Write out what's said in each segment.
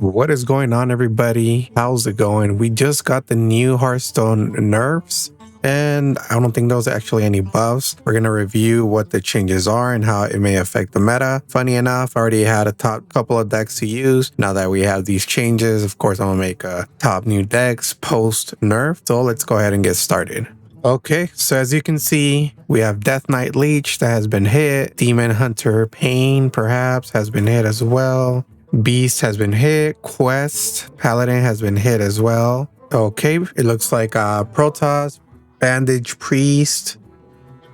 What is going on, everybody? How's it going? We just got the new Hearthstone nerfs, and I don't think those are actually any buffs. We're going to review what the changes are and how it may affect the meta. Funny enough, I already had a top couple of decks to use. Now that we have these changes, of course, I'm going to make a top new decks post nerf. So let's go ahead and get started. Okay, so as you can see, we have Death Knight Leech that has been hit. Demon Hunter Pain, perhaps, has been hit as well. Beast has been hit. Quest Paladin has been hit as well. Okay, it looks like Protoss, Bandage Priest,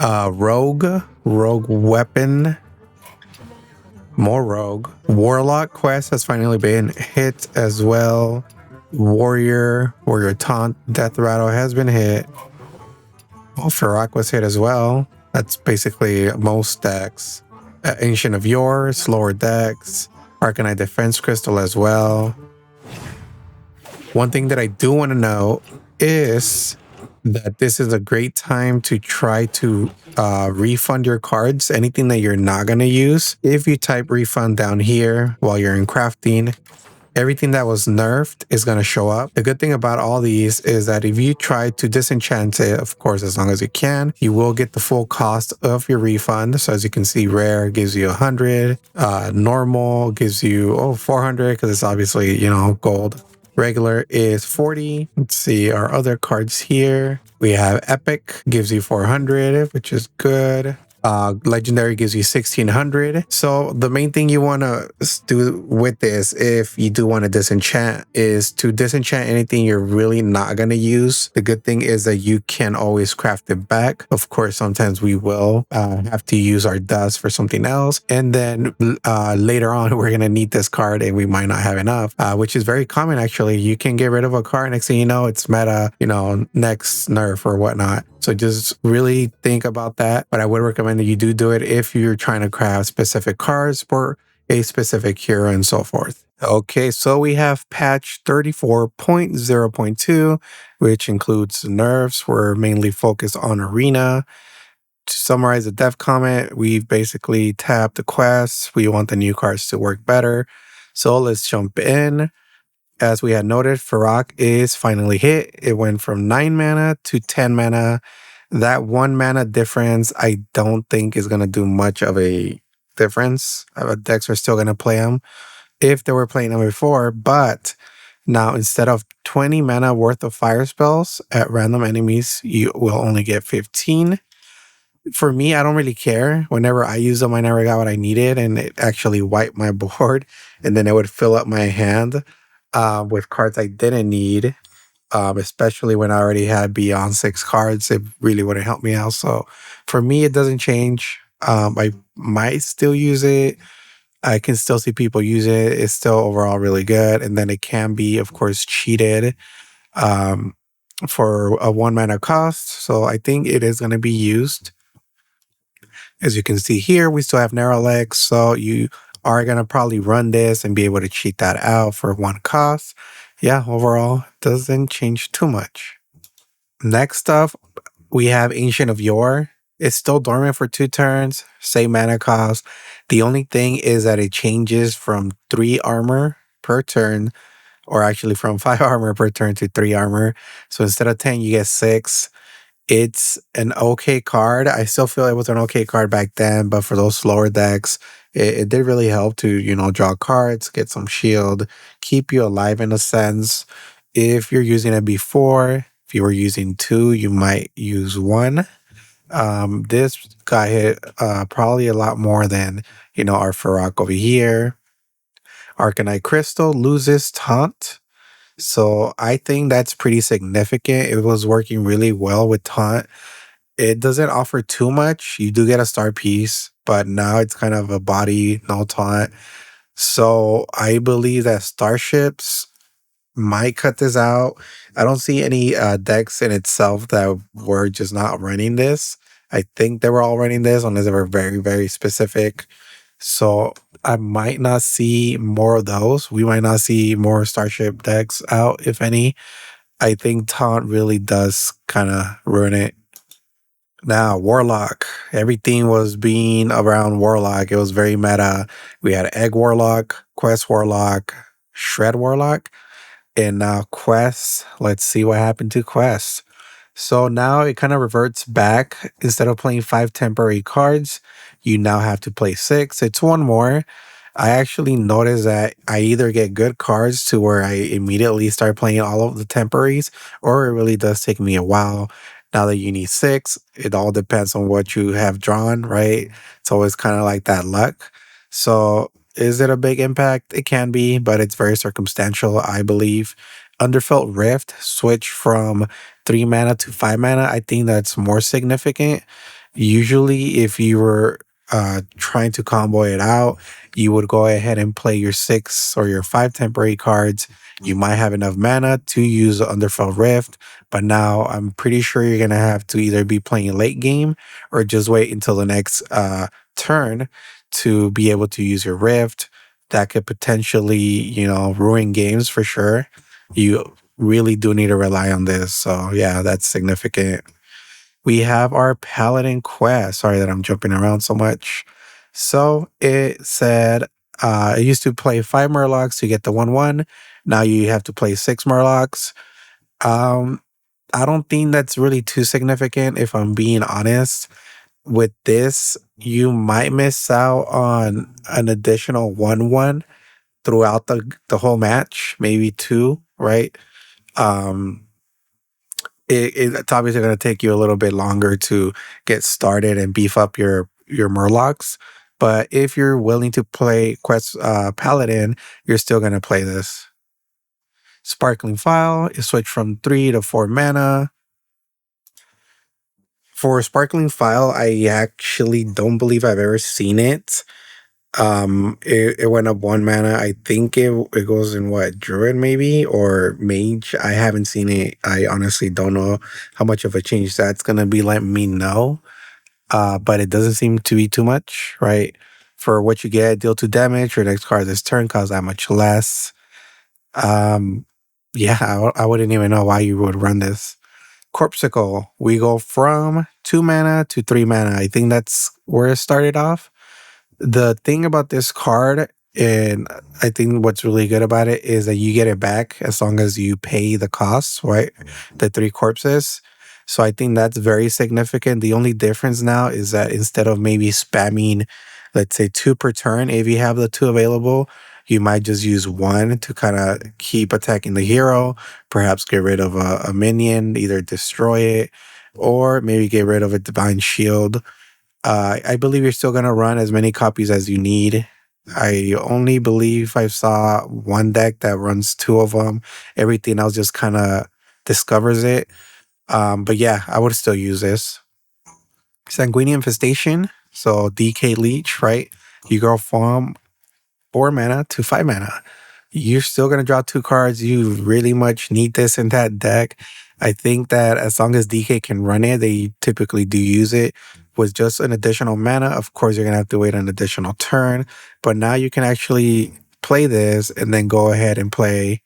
Rogue Weapon, more Rogue. Warlock Quest has finally been hit as well. Warrior Taunt, Death Rattle has been hit. Oh, Feroc was hit as well. That's basically most decks. Ancient of Yore, slower decks. Arcanite Defense Crystal as well. One thing that I do want to know is that this is a great time to try to refund your cards, anything that you're not going to use. If you type refund down here while you're in crafting, everything that was nerfed is going to show up. The good thing about all these is that if you try to disenchant it, of course, as long as you can, you will get the full cost of your refund. So as you can see, rare gives you 100, normal gives you 400 because it's obviously, gold. Regular is 40. Let's see our other cards here. We have Epic, gives you 400, which is good. Legendary gives you 1600. So the main thing you want to do with this, if you do want to disenchant, is to disenchant anything you're really not going to use. The good thing is that you can always craft it back. Of course, sometimes we will have to use our dust for something else. And then later on, we're going to need this card and we might not have enough, which is very common, actually. You can get rid of a card. Next thing you know, it's meta, next nerf or whatnot. So just really think about that. But I would recommend that you do it if you're trying to craft specific cards for a specific hero and so forth. Okay, so we have patch 34.0.2, which includes nerfs. We're mainly focused on arena. To summarize the dev comment, we've basically tapped the quests. We want the new cards to work better. So let's jump in. As we had noted, Feroc is finally hit. It went from 9 mana to 10 mana. That 1 mana difference, I don't think is going to do much of a difference. Decks are still going to play them if they were playing them before. But now, instead of 20 mana worth of fire spells at random enemies, you will only get 15. For me, I don't really care. Whenever I use them, I never got what I needed, and it actually wiped my board, and then it would fill up my hand with cards I didn't need, especially when I already had beyond 6 cards. It really wouldn't help me out. So for me, it doesn't change. I might still use it. I can still see people use it. It's still overall really good. And then it can be, of course, cheated for a 1 mana cost. So I think it is going to be used. As you can see here, we still have narrow legs. So you are going to probably run this and be able to cheat that out for 1 cost. Yeah, overall, doesn't change too much. Next up, we have Ancient of Yore. It's still dormant for 2 turns, same mana cost. The only thing is that it changes from 3 armor per turn, or actually from 5 armor per turn to 3 armor. So instead of 10, you get 6. It's an okay card. I still feel it was an okay card back then, but for those slower decks, it did really help to, draw cards, get some shield, keep you alive in a sense. If you're using it before, if you were using 2, you might use 1. This got hit probably a lot more than, our Feroc over here. Arcanite Crystal loses Taunt. So I think that's pretty significant. It was working really well with Taunt. It doesn't offer too much. You do get a star piece, but now it's kind of a body, no Taunt. So I believe that Starships might cut this out. I don't see any decks in itself that were just not running this. I think they were all running this unless they were very, very specific. So I might not see more of those. We might not see more Starship decks out, if any. I think Taunt really does kind of ruin it. Now, Warlock. Everything was being around Warlock. It was very meta. We had Egg Warlock, Quest Warlock, Shred Warlock. And now Quest, let's see what happened to Quest. So now it kind of reverts back. Instead of playing 5 temporary cards, you now have to play 6. It's one more. I actually noticed that I either get good cards to where I immediately start playing all of the temporaries, or it really does take me a while. Now that you need 6, it all depends on what you have drawn, right? So it's kind of like that luck. So is it a big impact? It can be, but it's very circumstantial, I believe. Underfelt Rift switch from 3 mana to 5 mana. I think that's more significant. Usually, if you were trying to combo it out, you would go ahead and play your 6 or your 5 temporary cards. You might have enough mana to use Underfell Rift, but now I'm pretty sure you're gonna have to either be playing late game or just wait until the next turn to be able to use your Rift. That could potentially, ruin games for sure. You really do need to rely on this. So yeah, that's significant. We have our Paladin quest. Sorry that I'm jumping around so much. So it said it used to play 5 Murlocs to get the 1/1. Now you have to play 6 Murlocs. Um, I don't think that's really too significant if I'm being honest. With this, you might miss out on an additional 1/1 throughout the whole match, maybe 2, right? Um, it's obviously going to take you a little bit longer to get started and beef up your Murlocs. But if you're willing to play Quest Paladin, you're still going to play this. Sparkling File is switched from 3 to 4 mana. For Sparkling File, I actually don't believe I've ever seen it. It went up 1 mana. I think it goes in what, Druid maybe or Mage. I haven't seen it. I honestly don't know how much of a change that's gonna be. Let me know. But it doesn't seem to be too much, right? For what you get, deal 2 damage. Your next card this turn costs that much less. Um, yeah, I wouldn't even know why you would run this. Corpsicle. We go from 2 mana to 3 mana. I think that's where it started off. The thing about this card, and I think what's really good about it, is that you get it back as long as you pay the costs, right? The 3 corpses. So I think that's very significant. The only difference now is that instead of maybe spamming, let's say 2 per turn, if you have the 2 available, you might just use 1 to kind of keep attacking the hero, perhaps get rid of a minion, either destroy it, or maybe get rid of a divine shield. I believe you're still going to run as many copies as you need. I only believe I saw one deck that runs 2 of them. Everything else just kind of discovers it. But yeah, I would still use this. Sanguinian Infestation. So DK Leech, right? You go from 4 mana to 5 mana. You're still going to draw 2 cards. You really much need this in that deck. I think that as long as DK can run it, they typically do use it. With just an additional mana, of course, you're going to have to wait an additional turn. But now you can actually play this and then go ahead and play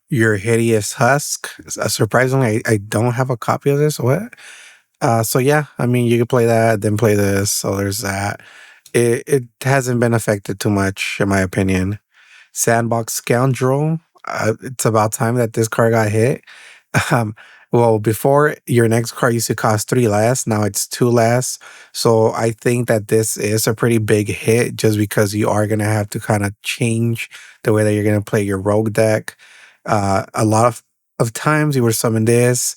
your Hideous Husk. Surprisingly, I don't have a copy of this. What? So yeah, I mean, you can play that, then play this. So there's that. It hasn't been affected too much, in my opinion. Sandbox Scoundrel. It's about time that this card got hit. Um, well, before your next card used to cost 3 less, now it's 2 less. So I think that this is a pretty big hit just because you are going to have to kind of change the way that you're going to play your rogue deck. A lot of times you would summon this,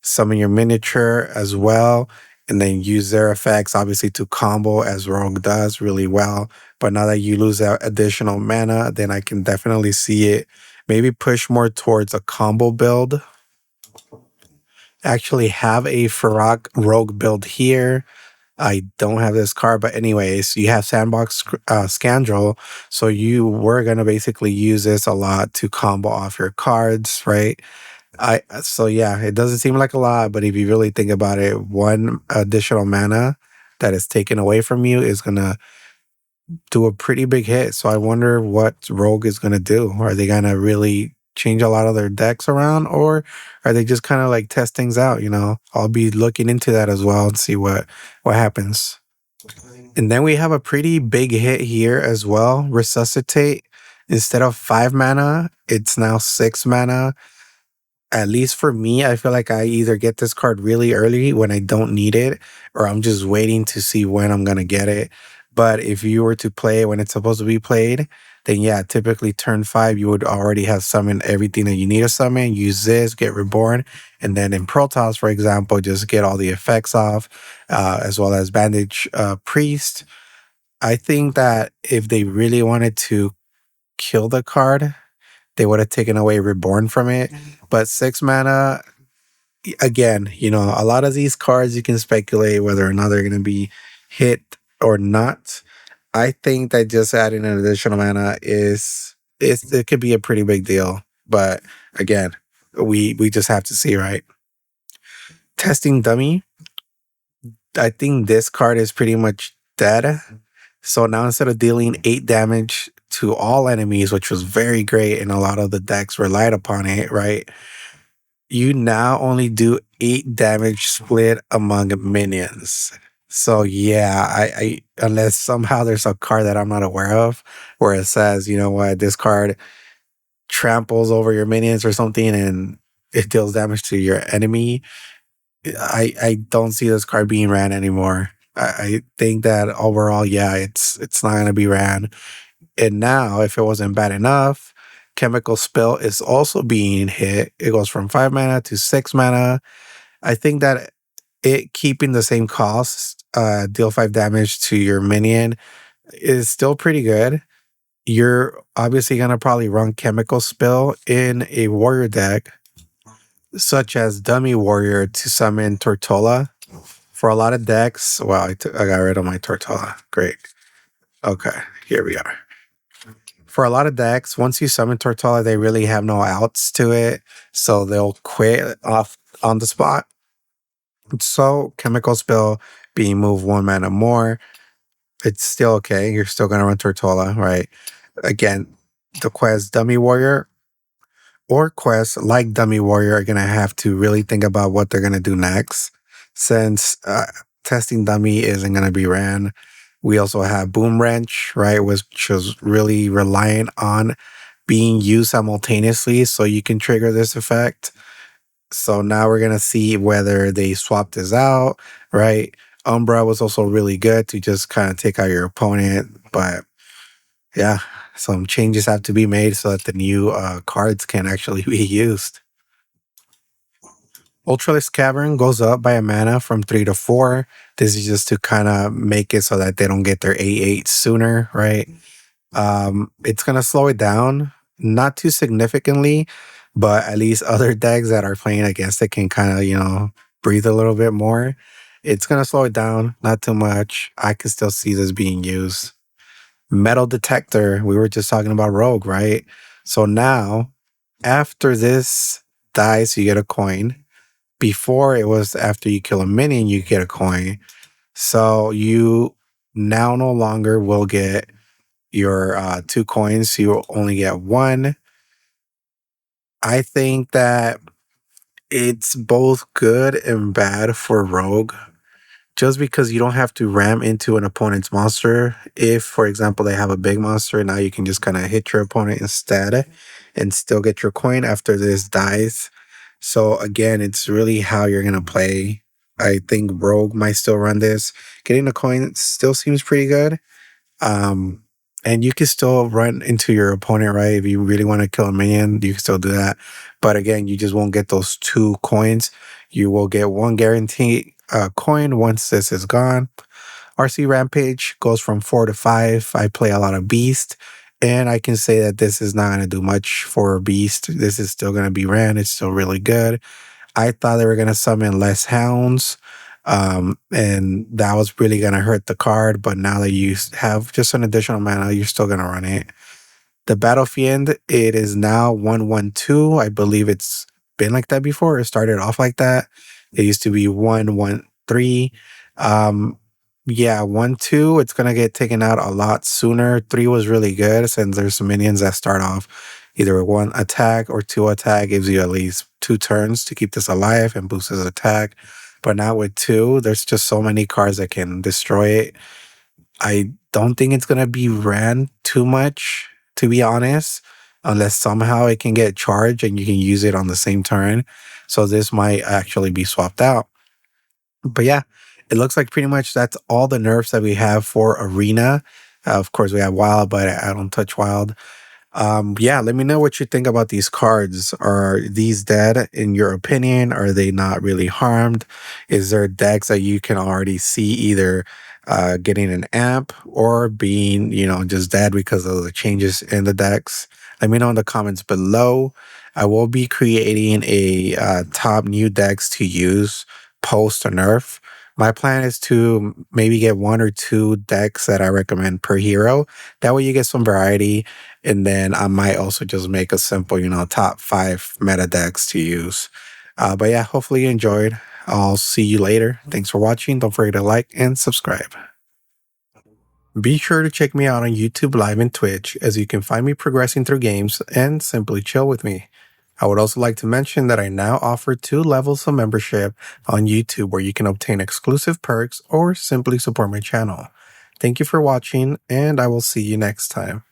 summon your miniature as well, and then use their effects obviously to combo as Rogue does really well. But now that you lose that additional mana, then I can definitely see it maybe push more towards a combo build. Actually have a Farrak Rogue build here. I don't have this card, but anyways, you have Sandbox Scoundrel, so you were gonna basically use this a lot to combo off your cards, right? So yeah, it doesn't seem like a lot, but if you really think about it, 1 additional mana that is taken away from you is gonna do a pretty big hit. So I wonder what Rogue is gonna do. Are they gonna really change a lot of their decks around, or are they just kind of like test things out? I'll be looking into that as well and see what happens. And then we have a pretty big hit here as well, Resuscitate. Instead of 5 mana, it's now 6 mana. At least for me, I feel like I either get this card really early when I don't need it, or I'm just waiting to see when I'm gonna get it. But if you were to play it when it's supposed to be played, then yeah, typically turn 5, you would already have summoned everything that you need to summon. Use this, get reborn, and then in Protoss, for example, just get all the effects off, as well as Bandage Priest. I think that if they really wanted to kill the card, they would have taken away Reborn from it. But 6 mana, again, a lot of these cards you can speculate whether or not they're going to be hit or not. I think that just adding an additional mana it could be a pretty big deal. But again, we just have to see, right? Testing Dummy. I think this card is pretty much dead. So now instead of dealing 8 damage to all enemies, which was very great, and a lot of the decks relied upon it, right? You now only do 8 damage split among minions. So yeah, I unless somehow there's a card that I'm not aware of where it says, you know what, this card tramples over your minions or something and it deals damage to your enemy. I don't see this card being ran anymore. I think that overall, yeah, it's not gonna be ran. And now, if it wasn't bad enough, Chemical Spill is also being hit. It goes from 5 mana to 6 mana. I think that it keeping the same cost, deal 5 damage to your minion, is still pretty good. You're obviously gonna probably run Chemical Spill in a warrior deck, such as Dummy Warrior to summon Tortola. For a lot of decks, wow, I got rid of my Tortola. Great. Okay, here we are. For a lot of decks, once you summon Tortola, they really have no outs to it, so they'll quit off on the spot. So Chemical Spill being moved 1 mana more, it's still okay. You're still gonna run Tortola, right? Again, the quest Dummy Warrior or quests like Dummy Warrior are gonna have to really think about what they're gonna do next, since testing Dummy isn't gonna be ran. We also have Boom Wrench, right, which was really reliant on being used simultaneously, so you can trigger this effect. So now we're gonna see whether they swap this out, right? Umbra was also really good to just kind of take out your opponent, but yeah, some changes have to be made so that the new cards can actually be used. Ultralisk Cavern goes up by a mana from 3 to 4. This is just to kind of make it so that they don't get their A8 sooner, right? It's gonna slow it down, not too significantly, but at least other decks that are playing against it can kind of, breathe a little bit more. It's gonna slow it down, not too much. I can still see this being used. Metal Detector, we were just talking about Rogue, right? So now, after this dies, you get a coin. Before it was after you kill a minion, you get a coin. So you now no longer will get your 2 coins. You only get 1. I think that it's both good and bad for Rogue, just because you don't have to ram into an opponent's monster. If, for example, they have a big monster, now you can just kind of hit your opponent instead and still get your coin after this dies. So again, it's really how you're going to play. I think Rogue might still run this. Getting a coin still seems pretty good. And you can still run into your opponent, right? If you really want to kill a minion, you can still do that. But again, you just won't get those 2 coins. You will get 1 guaranteed coin once this is gone. RC Rampage goes from 4 to 5. I play a lot of Beast, and I can say that this is not going to do much for Beast. This is still going to be ran. It's still really good. I thought they were going to summon less hounds, and that was really going to hurt the card. But now that you have just an additional mana, you're still going to run it. The Battlefiend, it is now 1/1/2. I believe it's been like that before. It started off like that. It used to be 1/1/3. Yeah, 1/2. It's gonna get taken out a lot sooner. 3 was really good since there's some minions that start off either 1 attack or 2 attack, gives you at least 2 turns to keep this alive and boosts his attack. But now with 2, there's just so many cards that can destroy it. I don't think it's gonna be ran too much. to be honest, unless somehow it can get charged and you can use it on the same turn. So this might actually be swapped out. But yeah, it looks like pretty much that's all the nerfs that we have for Arena. Of course, we have Wild, but I don't touch Wild. Yeah, let me know what you think about these cards. Are these dead in your opinion? Are they not really harmed? Is there decks that you can already see either getting an amp or being, just dead because of the changes in the decks? Let me know in the comments below. I will be creating a top new decks to use post a nerf. My plan is to maybe get one or two decks that I recommend per hero. That way you get some variety, and then I might also just make a simple, top 5 meta decks to use. But yeah, hopefully you enjoyed. I'll see you later. Thanks for watching. Don't forget to like and subscribe. Be sure to check me out on YouTube Live and Twitch, as you can find me progressing through games and simply chill with me. I would also like to mention that I now offer 2 levels of membership on YouTube where you can obtain exclusive perks or simply support my channel. Thank you for watching, and I will see you next time.